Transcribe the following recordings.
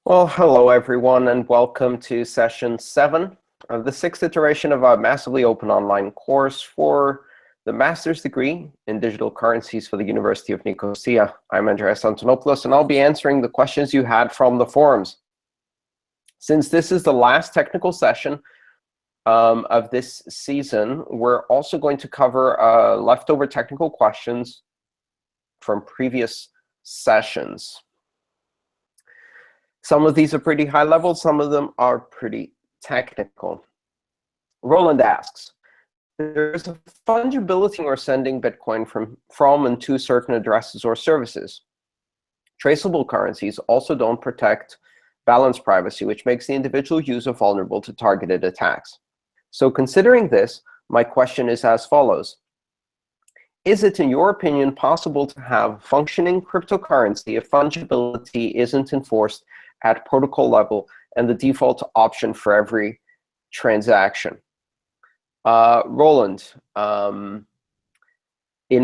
Well, hello everyone, and welcome to session 7 of the 6th iteration of our massively open online course for the master's degree in digital currencies for the University of Nicosia. I'm Andreas Antonopoulos, and I'll be answering the questions you had from the forums. Since this is the last technical session of this season, we're also going to cover leftover technical questions from previous sessions. Some of these are pretty high level, some of them are pretty technical. Roland asks, there's a fungibility or sending Bitcoin from and to certain addresses or services. Traceable currencies also don't protect balance privacy, which makes the individual user vulnerable to targeted attacks. So considering this, my question is as follows. Is it, in your opinion, possible to have functioning cryptocurrency if fungibility isn't enforced at protocol level and the default option for every transaction? Roland, in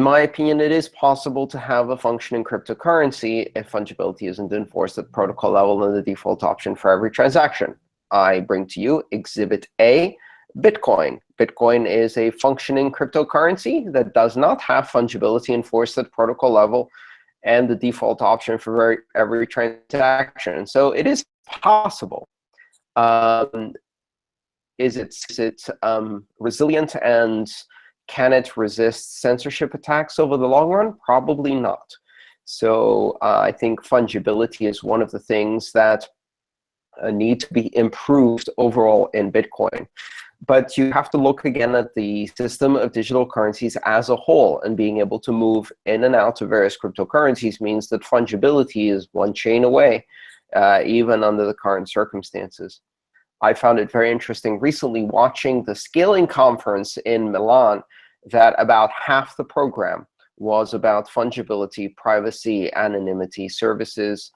my opinion, it is possible to have a functioning cryptocurrency if fungibility isn't enforced at protocol level and the default option for every transaction. I bring to you Exhibit A, Bitcoin. Bitcoin is a functioning cryptocurrency that does not have fungibility enforced at protocol level and the default option for every transaction. So it is possible. Is it resilient, and can it resist censorship attacks over the long run? Probably not. So I think fungibility is one of the things that need to be improved overall in Bitcoin. But you have to look again at the system of digital currencies as a whole, and being able to move in and out of various cryptocurrencies means that fungibility is one chain away, even under the current circumstances. I found it very interesting recently watching the scaling conference in Milan that about half the program was about fungibility, privacy, anonymity, services,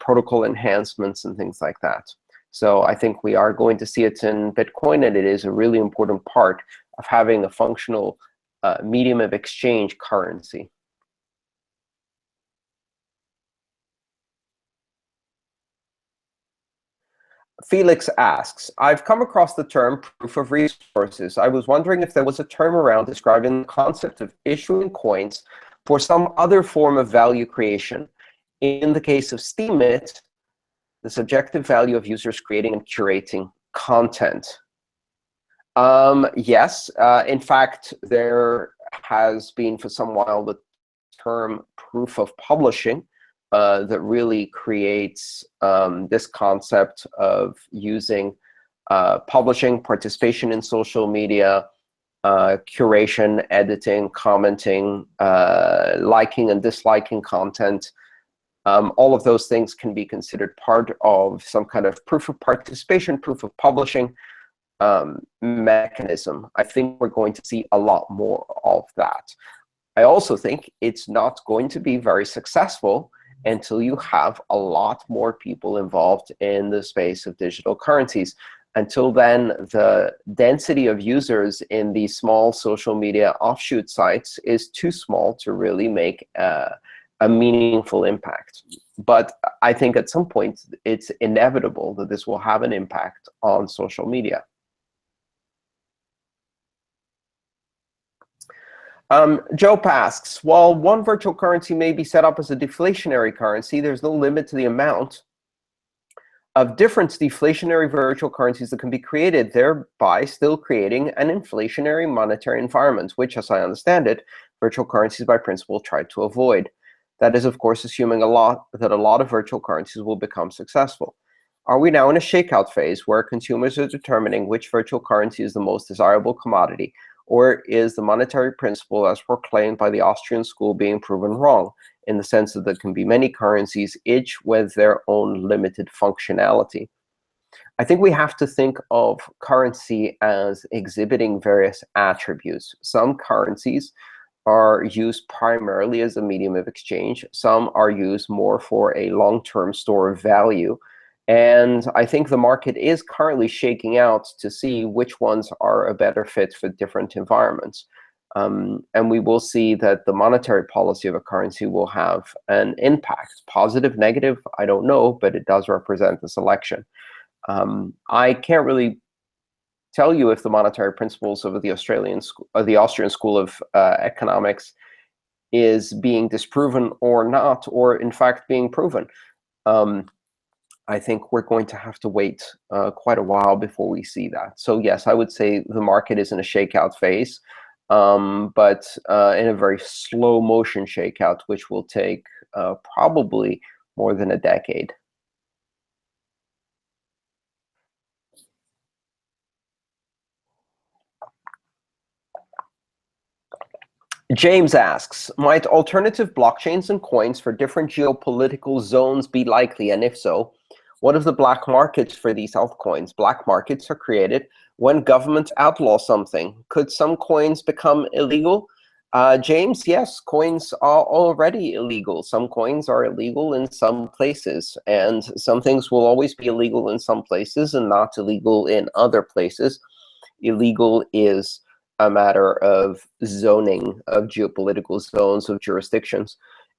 protocol enhancements, and things like that. So I think we are going to see it in Bitcoin, and it is a really important part of having a functional medium of exchange currency. Felix asks, I've come across the term proof of resources. I was wondering if there was a term around describing the concept of issuing coins for some other form of value creation. In the case of Steemit, the subjective value of users creating and curating content. Yes, in fact, there has been for some while the term proof of publishing that really creates this concept of using publishing, participation in social media, curation, editing, commenting, liking and disliking content. All of those things can be considered part of some kind of proof of participation, proof of publishing mechanism. I think we're going to see a lot more of that. I also think it's not going to be very successful until you have a lot more people involved in the space of digital currencies. Until then, the density of users in these small social media offshoot sites is too small to really make a meaningful impact. But I think at some point, it's inevitable that this will have an impact on social media. Joe asks, while one virtual currency may be set up as a deflationary currency, there's no limit to the amount of different deflationary virtual currencies that can be created, thereby still creating an inflationary monetary environment, which, as I understand it, virtual currencies by principle try to avoid. That is, of course, assuming that a lot of virtual currencies will become successful. Are we now in a shakeout phase where consumers are determining which virtual currency is the most desirable commodity? Or is the monetary principle as proclaimed by the Austrian school being proven wrong, in the sense that there can be many currencies, each with their own limited functionality? I think we have to think of currency as exhibiting various attributes. Some currencies are used primarily as a medium of exchange. Some are used more for a long-term store of value. And I think the market is currently shaking out to see which ones are a better fit for different environments. And we will see that the monetary policy of a currency will have an impact. Positive, negative, I don't know, but it does represent the selection. I can't really tell you if the monetary principles of the Austrian School of Economics is being disproven or not, or in fact being proven. I think we're going to have to wait quite a while before we see that. So yes, I would say the market is in a shakeout phase, but in a very slow motion shakeout, which will take probably more than a decade. James asks, might alternative blockchains and coins for different geopolitical zones be likely? And if so, what of the black markets for these altcoins? Black markets are created when governments outlaw something. Could some coins become illegal? James, yes, coins are already illegal. Some coins are illegal in some places, and some things will always be illegal in some places and not illegal in other places. Illegal is a matter of zoning, of geopolitical zones, of jurisdictions.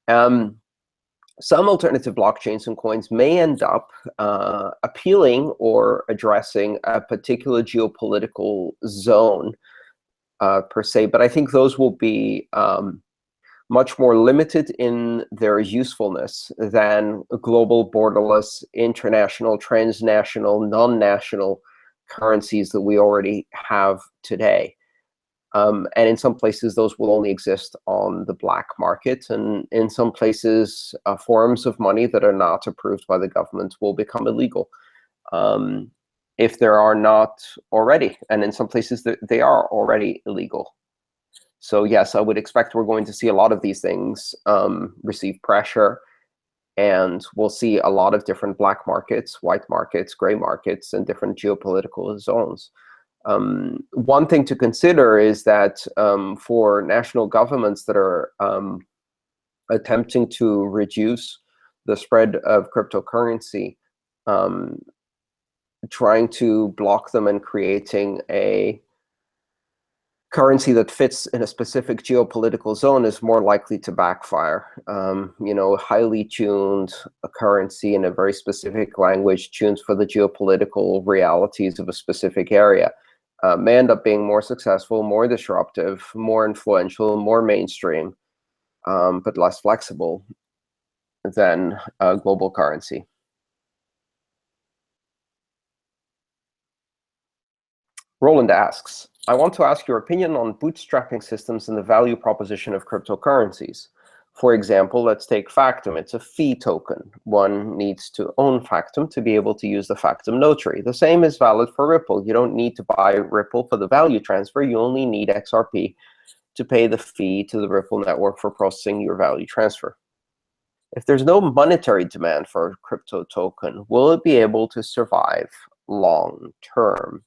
Some alternative blockchains and coins may end up appealing or addressing a particular geopolitical zone per se, but I think those will be much more limited in their usefulness than global, borderless, international, transnational, non-national currencies that we already have today. And in some places, those will only exist on the black market. And in some places, forms of money that are not approved by the government will become illegal if there are not already. And in some places, they are already illegal. So yes, I would expect we're going to see a lot of these things receive pressure. And we'll see a lot of different black markets, white markets, gray markets, and different geopolitical zones. One thing to consider is that for national governments that are attempting to reduce the spread of cryptocurrency, trying to block them and creating a currency that fits in a specific geopolitical zone is more likely to backfire. Highly tuned a currency in a very specific language, tuned for the geopolitical realities of a specific area, may end up being more successful, more disruptive, more influential, more mainstream, but less flexible than a global currency. Roland asks, I want to ask your opinion on bootstrapping systems and the value proposition of cryptocurrencies. For example, let's take Factom. It's a fee token. One needs to own Factom to be able to use the Factom notary. The same is valid for Ripple. You don't need to buy Ripple for the value transfer. You only need XRP to pay the fee to the Ripple network for processing your value transfer. If there's no monetary demand for a crypto token, will it be able to survive long term?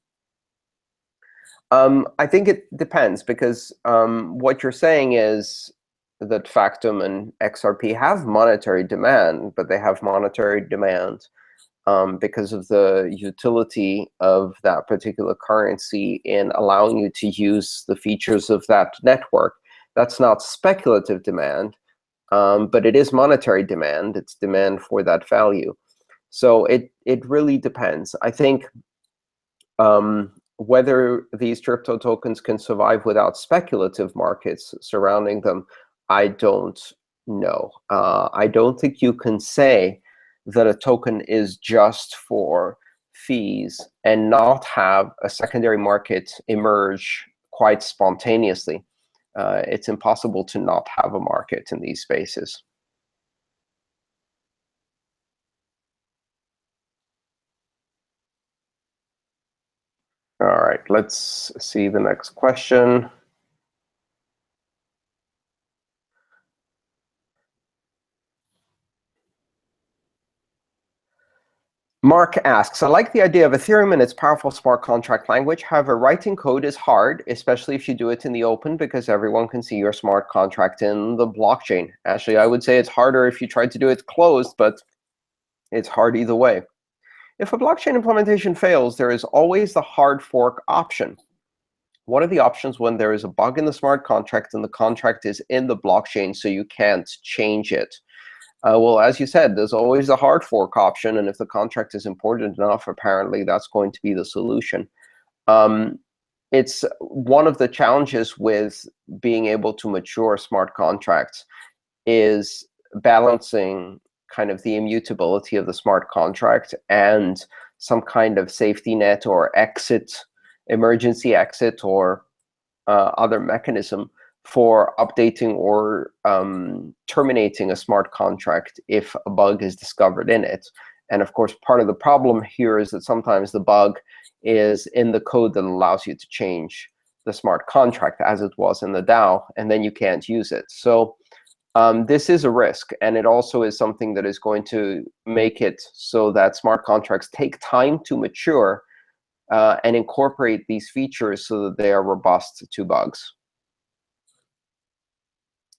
I think it depends, because what you're saying is that Factom and XRP have monetary demand, but they have monetary demand because of the utility of that particular currency in allowing you to use the features of that network. That's not speculative demand, but it is monetary demand. It's demand for that value. So it really depends. I think whether these crypto tokens can survive without speculative markets surrounding them, I don't know. I don't think you can say that a token is just for fees and not have a secondary market emerge quite spontaneously. It's impossible to not have a market in these spaces. All right, let's see the next question. Mark asks, I like the idea of Ethereum and its powerful smart contract language. However, writing code is hard, especially if you do it in the open, because everyone can see your smart contract in the blockchain. Actually, I would say it's harder if you try to do it closed, but it's hard either way. If a blockchain implementation fails, there is always the hard fork option. What are the options when there is a bug in the smart contract and the contract is in the blockchain so you can't change it? Well, as you said, there's always a hard fork option, and if the contract is important enough, apparently that's going to be the solution. It's one of the challenges with being able to mature smart contracts is balancing kind of the immutability of the smart contract and some kind of safety net or exit, emergency exit, or other mechanism for updating or terminating a smart contract if a bug is discovered in it. And of course, part of the problem here is that sometimes the bug is in the code that allows you to change the smart contract as it was in the DAO, and then you can't use it. So this is a risk, and it also is something that is going to make it so that smart contracts take time to mature and incorporate these features so that they are robust to bugs.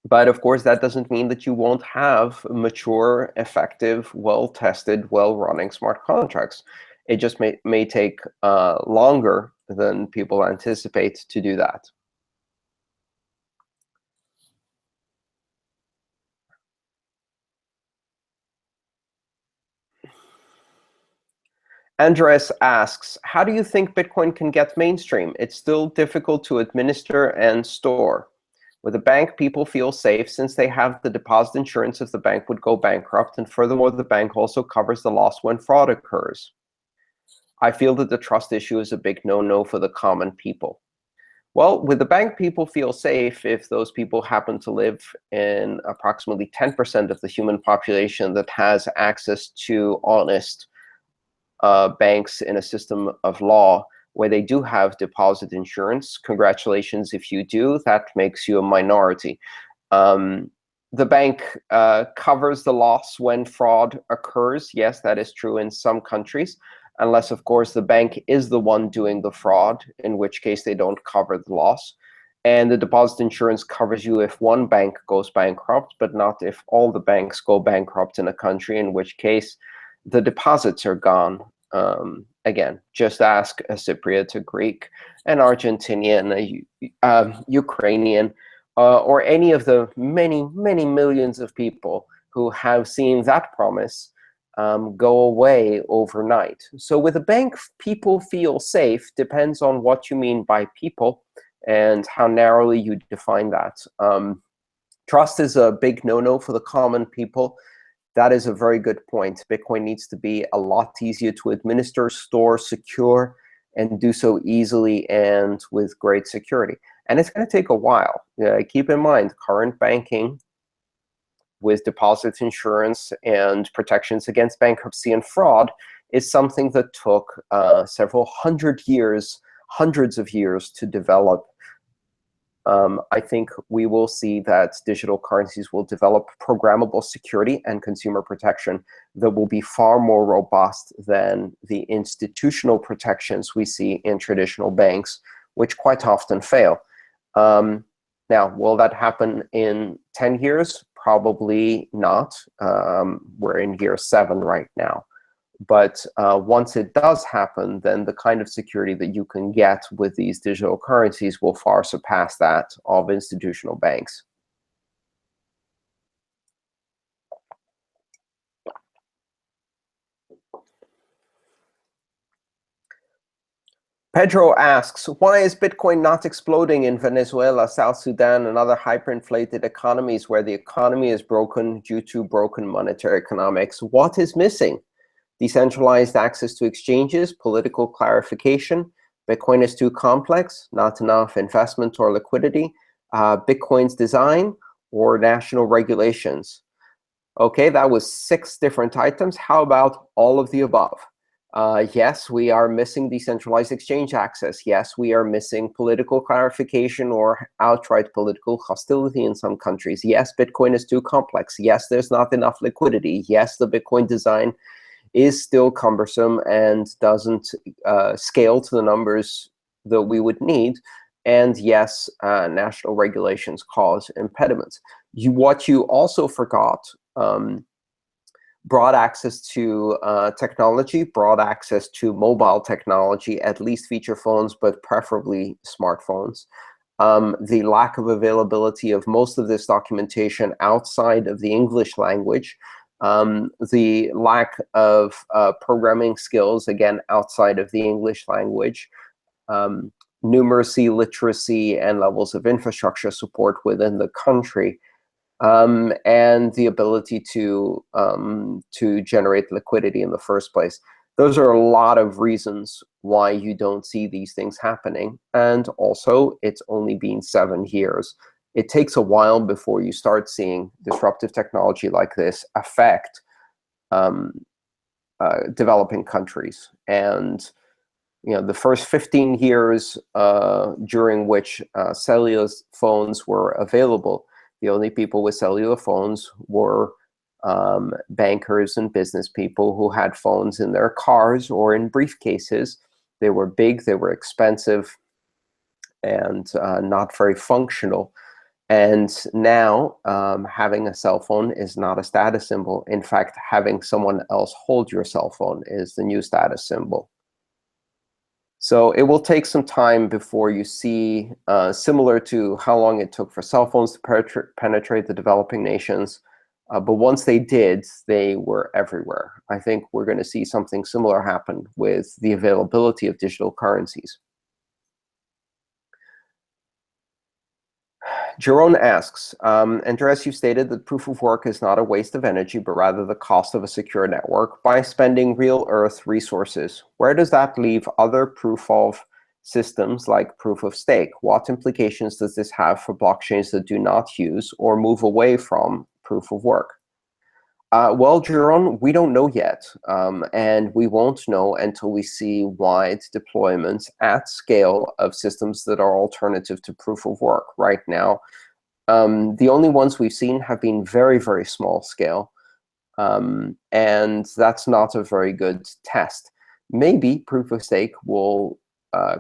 But of course, that doesn't mean that you won't have mature, effective, well-tested, well-running smart contracts. It just may take longer than people anticipate to do that. Andreas asks, how do you think Bitcoin can get mainstream? It's still difficult to administer and store. With a bank, people feel safe since they have the deposit insurance if the bank would go bankrupt, and furthermore, the bank also covers the loss when fraud occurs. I feel that the trust issue is a big no-no for the common people. Well, with the bank, people feel safe if those people happen to live in approximately 10% of the human population that has access to honest banks in a system of law where they do have deposit insurance. Congratulations if you do. That makes you a minority. The bank covers the loss when fraud occurs. Yes, that is true in some countries, unless, of course, the bank is the one doing the fraud, in which case they don't cover the loss. And the deposit insurance covers you if one bank goes bankrupt, but not if all the banks go bankrupt in a country, in which case the deposits are gone. Again, just ask a Cypriot, a Greek, an Argentinian, a Ukrainian, or any of the many, many millions of people who have seen that promise go away overnight. So with a bank, people feel safe. Depends on what you mean by people and how narrowly you define that. Trust is a big no-no for the common people. That is a very good point. Bitcoin needs to be a lot easier to administer, store, secure, and do so easily and with great security. And it's going to take a while. Keep in mind, current banking with deposit insurance and protections against bankruptcy and fraud is something that took several hundreds of years to develop. I think we will see that digital currencies will develop programmable security and consumer protection that will be far more robust than the institutional protections we see in traditional banks, which quite often fail. Now, will that happen in 10 years? Probably not. We're in year 7 right now. But once it does happen, then the kind of security that you can get with these digital currencies will far surpass that of institutional banks. Pedro asks, why is Bitcoin not exploding in Venezuela, South Sudan, and other hyperinflated economies where the economy is broken due to broken monetary economics? What is missing? Decentralized access to exchanges, political clarification, Bitcoin is too complex, not enough investment or liquidity, Bitcoin's design, or national regulations. Okay, that was 6 different items. How about all of the above? Yes, we are missing decentralized exchange access. Yes, we are missing political clarification or outright political hostility in some countries. Yes, Bitcoin is too complex. Yes, there's not enough liquidity. Yes, the Bitcoin design is still cumbersome and doesn't scale to the numbers that we would need. And yes, national regulations cause impediments. What you also forgot broad access to technology, broad access to mobile technology, at least feature phones, but preferably smartphones. The lack of availability of most of this documentation outside of the English language, the lack of programming skills, again, outside of the English language, numeracy, literacy, and levels of infrastructure support within the country, and the ability to generate liquidity in the first place. Those are a lot of reasons why you don't see these things happening. And also, it's only been 7 years. It takes a while before you start seeing disruptive technology like this affect developing countries. And the first 15 years during which cellular phones were available, the only people with cellular phones were bankers and business people who had phones in their cars or in briefcases. They were big, they were expensive, and not very functional. And now, having a cell phone is not a status symbol. In fact, having someone else hold your cell phone is the new status symbol. So it will take some time before you see, similar to how long it took for cell phones to penetrate the developing nations. But once they did, they were everywhere. I think we're going to see something similar happen with the availability of digital currencies. Jerome asks, Andreas, you stated that proof of work is not a waste of energy, but rather the cost of a secure network by spending real Earth resources. Where does that leave other proof of systems like proof of stake? What implications does this have for blockchains that do not use or move away from proof of work? Well, Jerome, we don't know yet, and we won't know until we see wide deployments at scale of systems that are alternative to proof of work. Right now, the only ones we've seen have been very, very small scale, and that's not a very good test. Maybe proof of stake will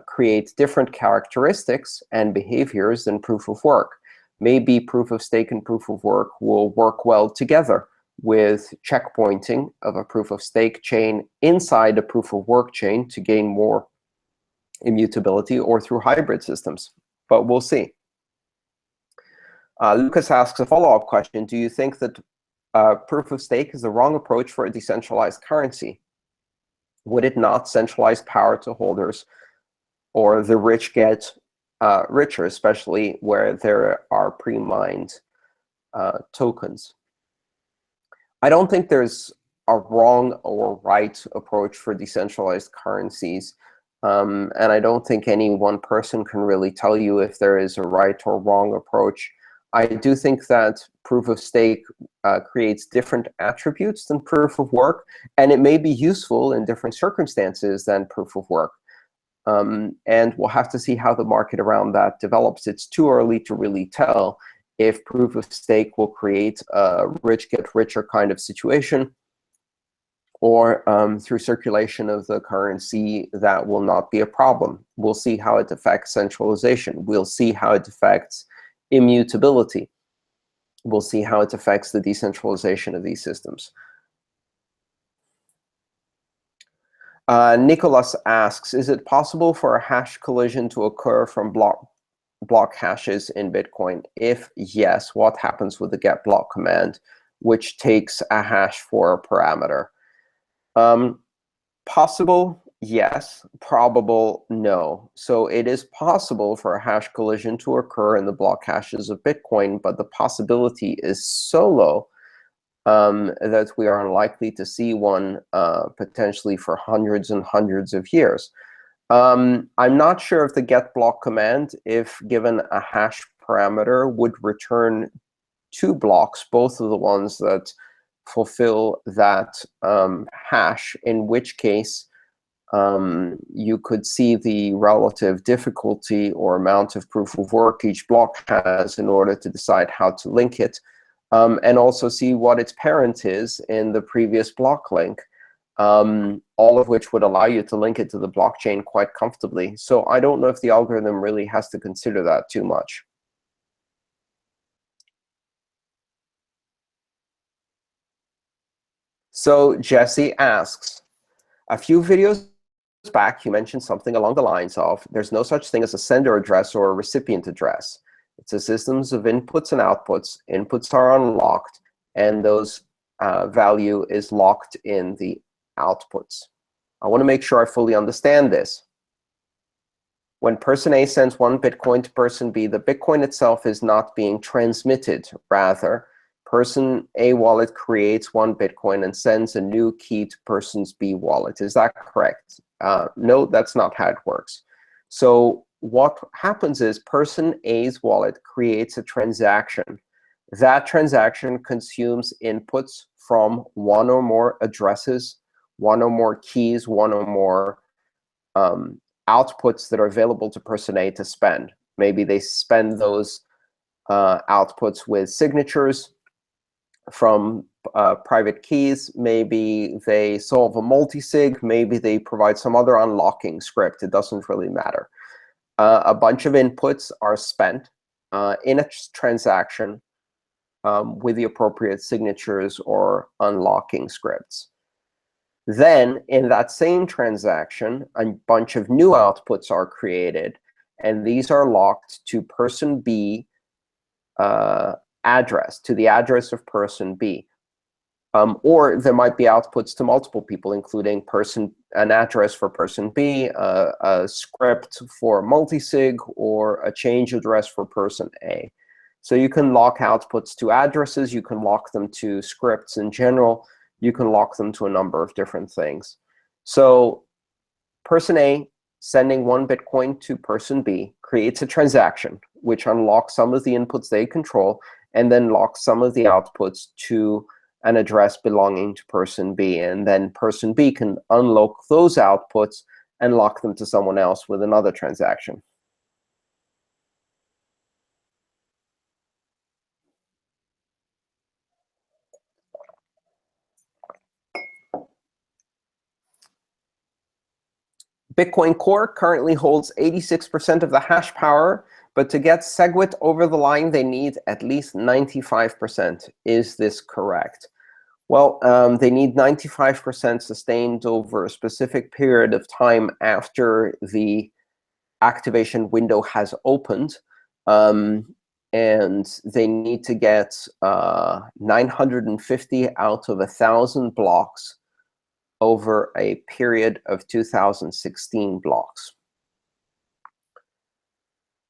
create different characteristics and behaviors than proof of work. Maybe proof of stake and proof of work will work well together, with checkpointing of a proof of stake chain inside a proof of work chain to gain more immutability, or through hybrid systems. But we'll see. Lucas asks a follow-up question. Do you think that proof of stake is the wrong approach for a decentralized currency? Would it not centralize power to holders, or the rich get richer, especially where there are pre-mined tokens? I don't think there's a wrong or right approach for decentralized currencies. And I don't think any one person can really tell you if there is a right or wrong approach. I do think that proof of stake creates different attributes than proof of work, and it may be useful in different circumstances than proof of work. And we'll have to see how the market around that develops. It's too early to really tell if proof of stake will create a rich get richer kind of situation, or through circulation of the currency, that will not be a problem. We'll see how it affects centralization. We'll see how it affects immutability. We'll see how it affects the decentralization of these systems. Nicholas asks, is it possible for a hash collision to occur from block hashes in Bitcoin? If yes, what happens with the get block command, which takes a hash for a parameter? Possible, yes. Probable, no. So it is possible for a hash collision to occur in the block hashes of Bitcoin, but the possibility is so low that we are unlikely to see one potentially for hundreds and hundreds of years. I'm not sure if the get block command, if given a hash parameter, would return 2 blocks, both of the ones that fulfill that hash, in which case you could see the relative difficulty or amount of proof of work each block has in order to decide how to link it, and also see what its parent is in the previous block link. All of which would allow you to link it to the blockchain quite comfortably. So I don't know if the algorithm really has to consider that too much. So Jesse asks, a few videos back, you mentioned something along the lines of, there's no such thing as a sender address or a recipient address. It's a systems of inputs and outputs. Inputs are unlocked, and those value is locked in the outputs. I want to make sure I fully understand this. When person A sends 1 Bitcoin to person B, the Bitcoin itself is not being transmitted. Rather, person A wallet creates 1 Bitcoin and sends a new key to person's B wallet. Is that correct? No, that's not how it works. So what happens is person A's wallet creates a transaction. That transaction consumes inputs from 1 or more addresses, 1 or more keys, 1 or more outputs that are available to person A to spend. Maybe they spend those outputs with signatures from private keys. Maybe they solve a multi-sig. Maybe they provide some other unlocking script. It doesn't really matter. A bunch of inputs are spent in a transaction with the appropriate signatures or unlocking scripts. Then, in that same transaction, a bunch of new outputs are created, and these are locked to person B address, to the address of person B. Or there might be outputs to multiple people, including an address for person B, a script for multisig, or a change address for person A. So you can lock outputs to addresses. You can lock them to scripts in general. You can lock them to a number of different things. So person A sending 1 Bitcoin to person B creates a transaction, which unlocks some of the inputs they control, and then locks some of the outputs to an address belonging to person B. And then person B can unlock those outputs and lock them to someone else with another transaction. Bitcoin Core currently holds 86% of the hash power, but to get SegWit over the line, they need at least 95%. Is this correct? Well, they need 95% sustained over a specific period of time after the activation window has opened. And they need to get 950 out of 1,000 blocks over a period of 2016 blocks.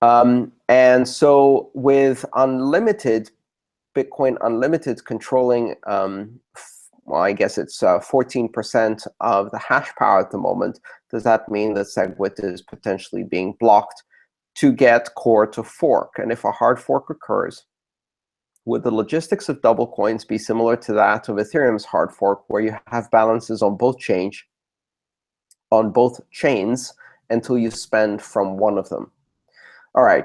And so with unlimited, Bitcoin Unlimited controlling, well, I guess it's 14% of the hash power at the moment, does that mean that SegWit is potentially being blocked to get Core to fork? And if a hard fork occurs, would the logistics of double coins be similar to that of Ethereum's hard fork, where you have balances on both chains until you spend from one of them? All right.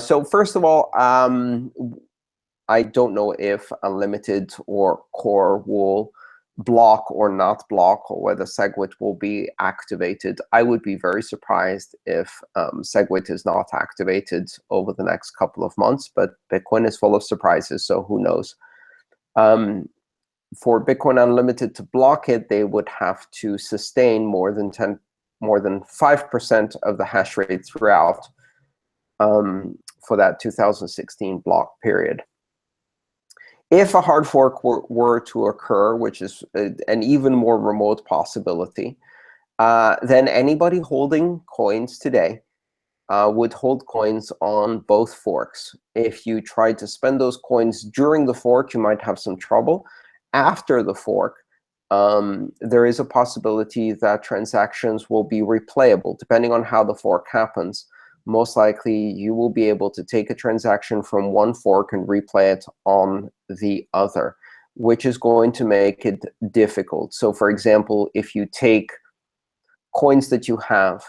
So first of all, I don't know if Unlimited or Core will block or not block, or whether SegWit will be activated. I would be very surprised if SegWit is not activated over the next couple of months, but Bitcoin is full of surprises, so who knows. For Bitcoin Unlimited to block it, they would have to sustain more than 5% of the hash rate throughout for that 2016 block period. If a hard fork were to occur, which is an even more remote possibility, then anybody holding coins today would hold coins on both forks. If you tried to spend those coins during the fork, you might have some trouble. After the fork, there is a possibility that transactions will be replayable, depending on how the fork happens. Most likely, you will be able to take a transaction from one fork and replay it on the other, which is going to make it difficult. So for example, if you take coins that you have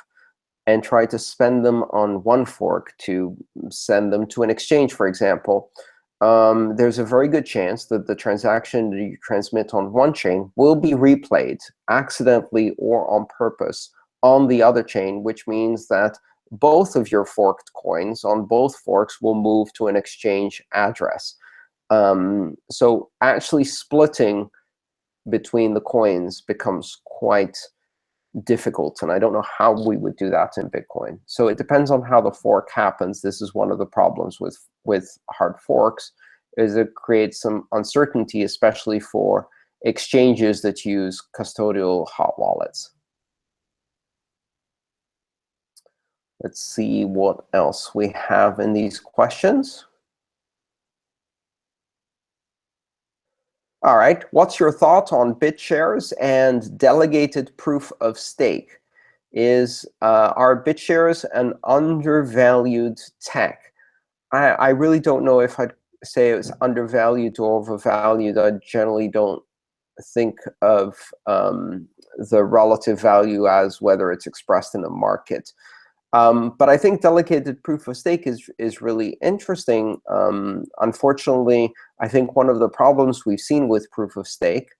and try to spend them on one fork to send them to an exchange, for example, there's a very good chance that the transaction that you transmit on one chain will be replayed accidentally or on purpose on the other chain, which means that both of your forked coins on both forks will move to an exchange address. So actually splitting between the coins becomes quite difficult, and I don't know how we would do that in Bitcoin. So it depends on how the fork happens. This is one of the problems with hard forks, is it creates some uncertainty, especially for exchanges that use custodial hot wallets. Let's see what else we have in these questions. All right, what's your thought on Bitshares and delegated proof of stake? Are Bitshares an undervalued tech? I really don't know if I'd say it's undervalued or overvalued. I generally don't think of the relative value as whether it's expressed in a market. But I think delegated proof of stake is really interesting. Unfortunately, I think one of the problems we've seen with proof of stake,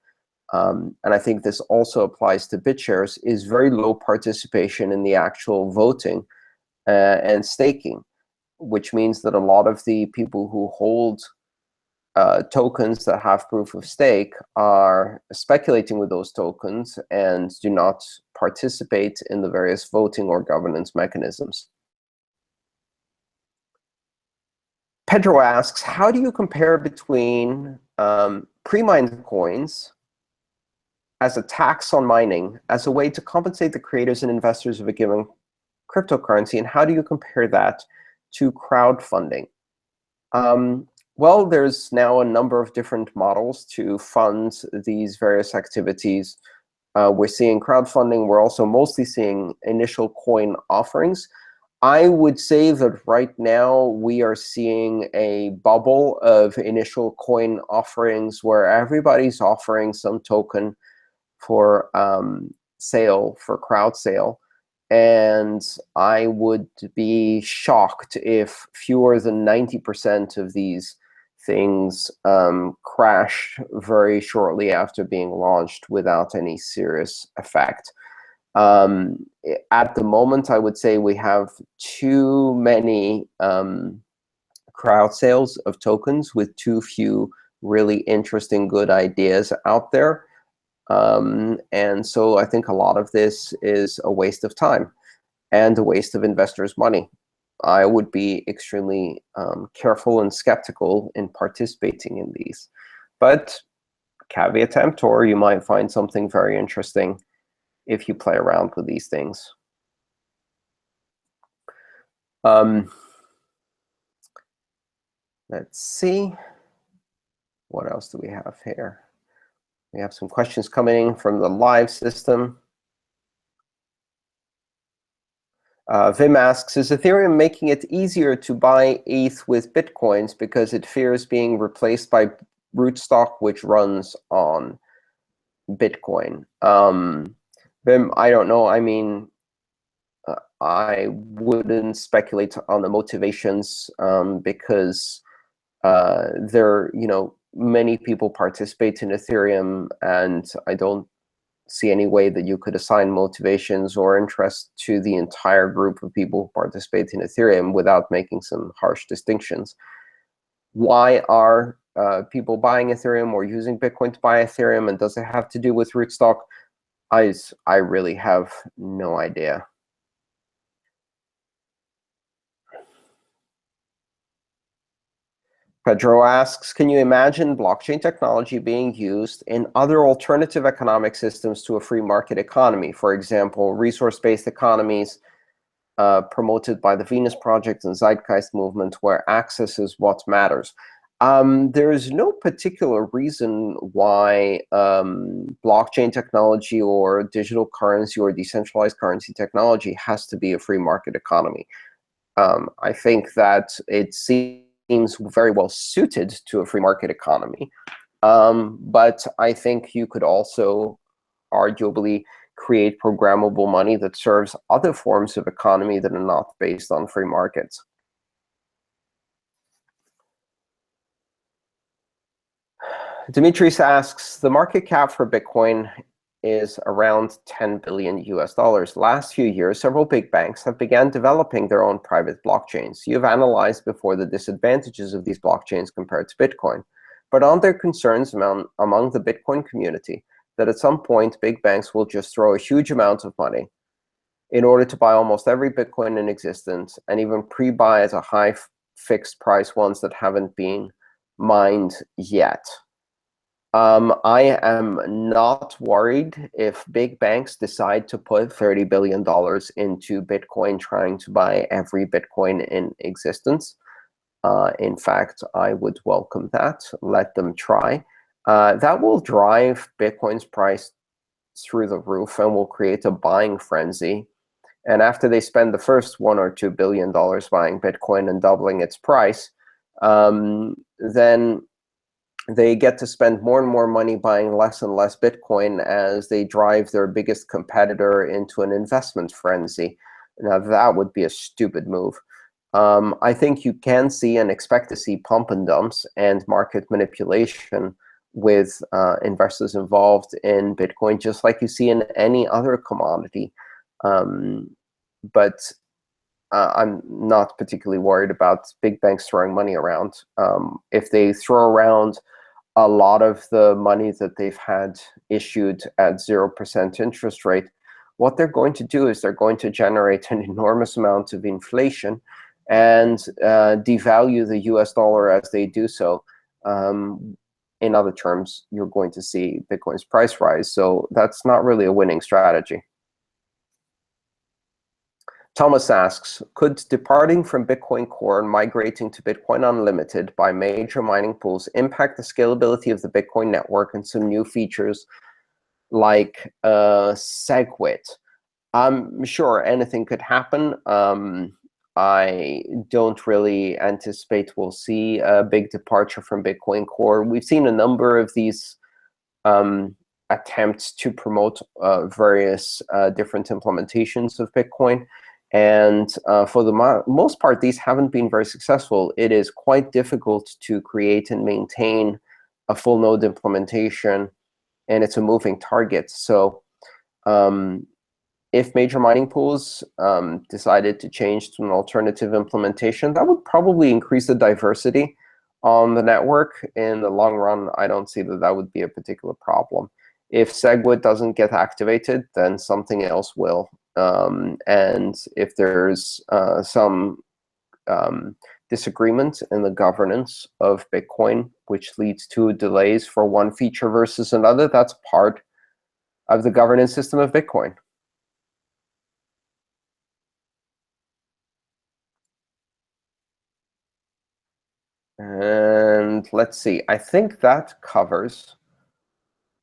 and I think this also applies to Bitshares, is very low participation in the actual voting and staking, which means that a lot of the people who hold tokens that have proof of stake are speculating with those tokens and do not participate in the various voting or governance mechanisms. Pedro asks, how do you compare between pre-mined coins as a tax on mining as a way to compensate the creators and investors of a given cryptocurrency, and how do you compare that to crowdfunding? Well, there's now a number of different models to fund these various activities. We're seeing crowdfunding. We're also mostly seeing initial coin offerings. I would say that right now we are seeing a bubble of initial coin offerings where everybody's offering some token for sale, for crowd sale. And I would be shocked if fewer than 90% of these things crash very shortly after being launched without any serious effect. At the moment, I would say we have too many crowd sales of tokens with too few really interesting, good ideas out there. And so I think a lot of this is a waste of time and a waste of investors' money. I would be extremely careful and skeptical in participating in these. But caveat emptor, you might find something very interesting if you play around with these things. Let's see. What else do we have here? We have some questions coming in from the live system. Vim asks, is Ethereum making it easier to buy ETH with Bitcoins because it fears being replaced by rootstock, which runs on Bitcoin? Vim, I don't know. I mean, I wouldn't speculate on the motivations because many people participate in Ethereum, and I don't see any way that you could assign motivations or interest to the entire group of people who participate in Ethereum without making some harsh distinctions. Why are people buying Ethereum or using Bitcoin to buy Ethereum, and does it have to do with rootstock? I really have no idea. Pedro asks, can you imagine blockchain technology being used in other alternative economic systems to a free market economy? For example, resource-based economies promoted by the Venus Project and Zeitgeist movement, where access is what matters. There is no particular reason why blockchain technology or digital currency or decentralized currency technology has to be a free market economy. I think that it seems very well suited to a free market economy. But I think you could also arguably create programmable money that serves other forms of economy that are not based on free markets. Dimitris asks, the market cap for Bitcoin is around $10 billion US. Last few years, several big banks have begun developing their own private blockchains. You've analyzed before the disadvantages of these blockchains compared to Bitcoin. But aren't there concerns among the Bitcoin community that at some point, big banks will just throw a huge amount of money in order to buy almost every Bitcoin in existence, and even pre-buy at a high fixed price ones that haven't been mined yet. I am not worried if big banks decide to put $30 billion into Bitcoin, trying to buy every Bitcoin in existence. In fact, I would welcome that. Let them try. That will drive Bitcoin's price through the roof and will create a buying frenzy. And after they spend the first $1 or $2 billion buying Bitcoin and doubling its price, then they get to spend more and more money buying less and less Bitcoin as they drive their biggest competitor into an investment frenzy. Now, that would be a stupid move. I think you can see and expect to see pump and dumps and market manipulation with investors involved in Bitcoin, just like you see in any other commodity. But I'm not particularly worried about big banks throwing money around. If they throw around a lot of the money that they've had issued at 0% interest rate, what they're going to do is they're going to generate an enormous amount of inflation and devalue the US dollar as they do so. In other terms, you're going to see Bitcoin's price rise. So that's not really a winning strategy. Thomas asks, could departing from Bitcoin Core and migrating to Bitcoin Unlimited by major mining pools impact the scalability of the Bitcoin network and some new features like SegWit? I'm sure anything could happen. I don't really anticipate we'll see a big departure from Bitcoin Core. We've seen a number of these attempts to promote various different implementations of Bitcoin. And for the most part, these haven't been very successful. It is quite difficult to create and maintain a full node implementation, and it's a moving target. So if major mining pools decided to change to an alternative implementation, that would probably increase the diversity on the network. In the long run, I don't see that that would be a particular problem. If SegWit doesn't get activated, then something else will. And if there's some disagreement in the governance of Bitcoin, which leads to delays for one feature versus another, that's part of the governance system of Bitcoin. And let's see, I think that covers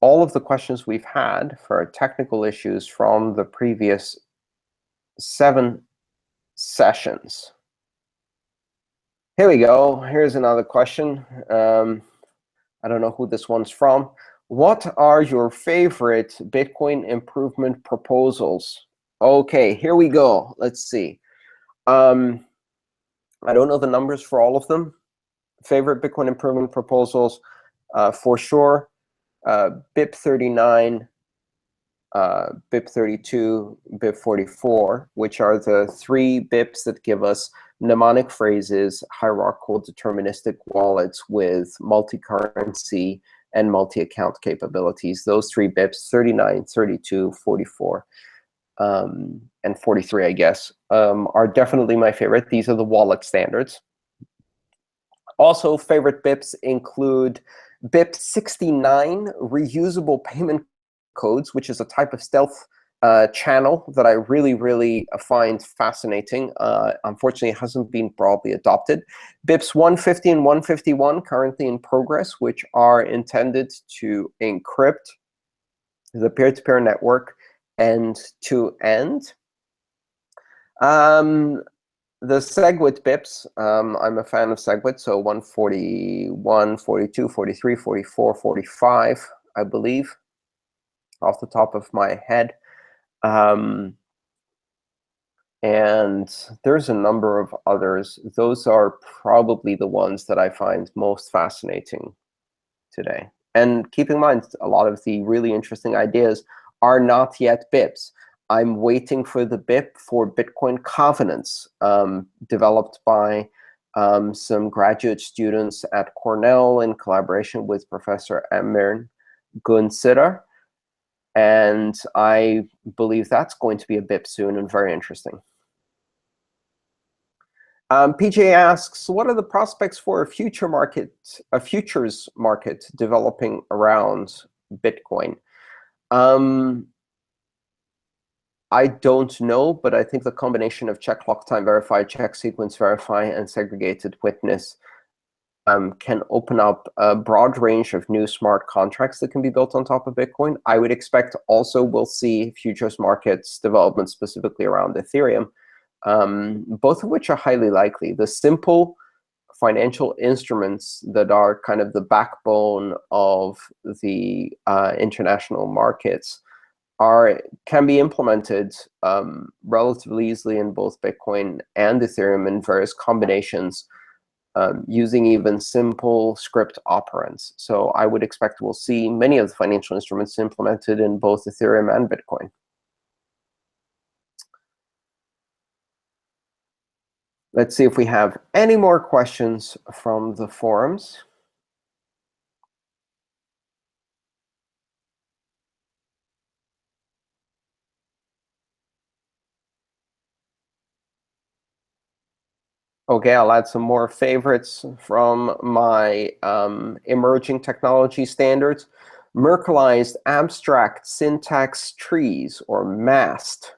all of the questions we've had for technical issues from the previous 7 sessions. Here we go. Here's another question. I don't know who this one's from. What are your favorite Bitcoin improvement proposals? Okay, here we go. Let's see. I don't know the numbers for all of them. Favorite Bitcoin improvement proposals, for sure. BIP 39, BIP 32, BIP 44, which are the 3 BIPs that give us mnemonic phrases, hierarchical deterministic wallets with multi-currency and multi-account capabilities. Those 3 BIPs, 39, 32, 44, and 43, I guess, are definitely my favorite. These are the wallet standards. Also, favorite BIPs include BIP 69, reusable payment codes, which is a type of stealth channel that I really, really find fascinating. Unfortunately, it hasn't been broadly adopted. BIPs 150 and 151, currently in progress, which are intended to encrypt the peer-to-peer network end to end. The SegWit BIPs, I'm a fan of SegWit, so 141, 42, 43, 44, 45, I believe, off the top of my head. And there's a number of others. Those are probably the ones that I find most fascinating today. And keep in mind, a lot of the really interesting ideas are not yet BIPs. I'm waiting for the BIP for Bitcoin covenants, developed by some graduate students at Cornell in collaboration with Professor Amir Gunsitter. And I believe that's going to be a BIP soon and very interesting. PJ asks, what are the prospects for a futures market developing around Bitcoin? I don't know, but I think the combination of check lock time verify, check sequence verify, and segregated witness can open up a broad range of new smart contracts that can be built on top of Bitcoin. I would expect also we'll see futures markets development specifically around Ethereum, both of which are highly likely. The simple financial instruments that are kind of the backbone of the international markets can be implemented relatively easily in both Bitcoin and Ethereum in various combinations, using even simple script operands. So I would expect we'll see many of the financial instruments implemented in both Ethereum and Bitcoin. Let's see if we have any more questions from the forums. OK, I'll add some more favorites from my emerging technology standards. Merkleized abstract syntax trees, or MAST.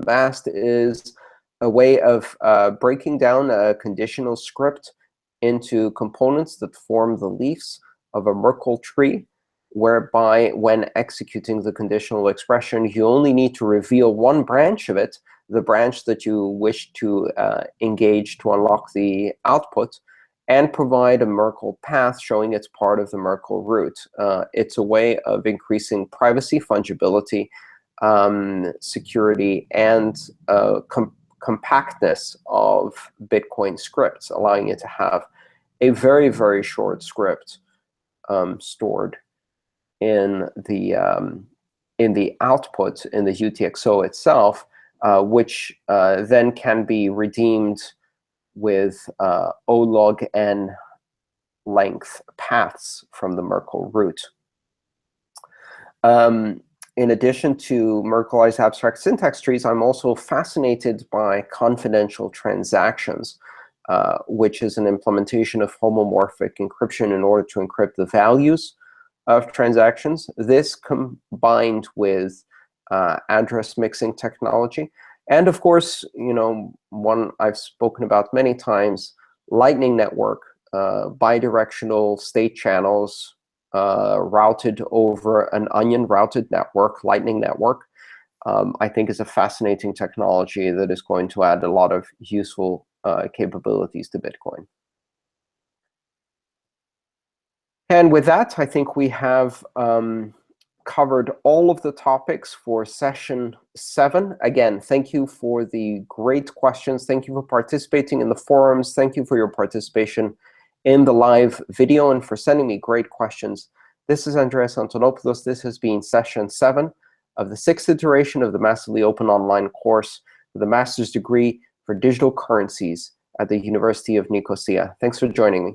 MAST is a way of breaking down a conditional script into components that form the leaves of a Merkle tree, whereby when executing the conditional expression, you only need to reveal one branch of it, the branch that you wish to engage to unlock the output, and provide a Merkle path showing it's part of the Merkle root. It's a way of increasing privacy, fungibility, security, and compactness of Bitcoin scripts, allowing it to have a very, very short script stored in the output in the UTXO itself, which then can be redeemed with O log n length paths from the Merkle root. In addition to Merkleized abstract syntax trees, I'm also fascinated by confidential transactions, which is an implementation of homomorphic encryption in order to encrypt the values of transactions. This combined with address mixing technology. And of course, one I've spoken about many times, Lightning Network, bidirectional state channels routed over an onion routed network, Lightning Network, I think is a fascinating technology that is going to add a lot of useful capabilities to Bitcoin. And with that, I think we have covered all of the topics for session 7. Again, thank you for the great questions. Thank you for participating in the forums. Thank you for your participation in the live video and for sending me great questions. This is Andreas Antonopoulos. This has been session 7 of the 6th iteration of the Massively Open Online course for the master's degree for digital currencies at the University of Nicosia. Thanks for joining me.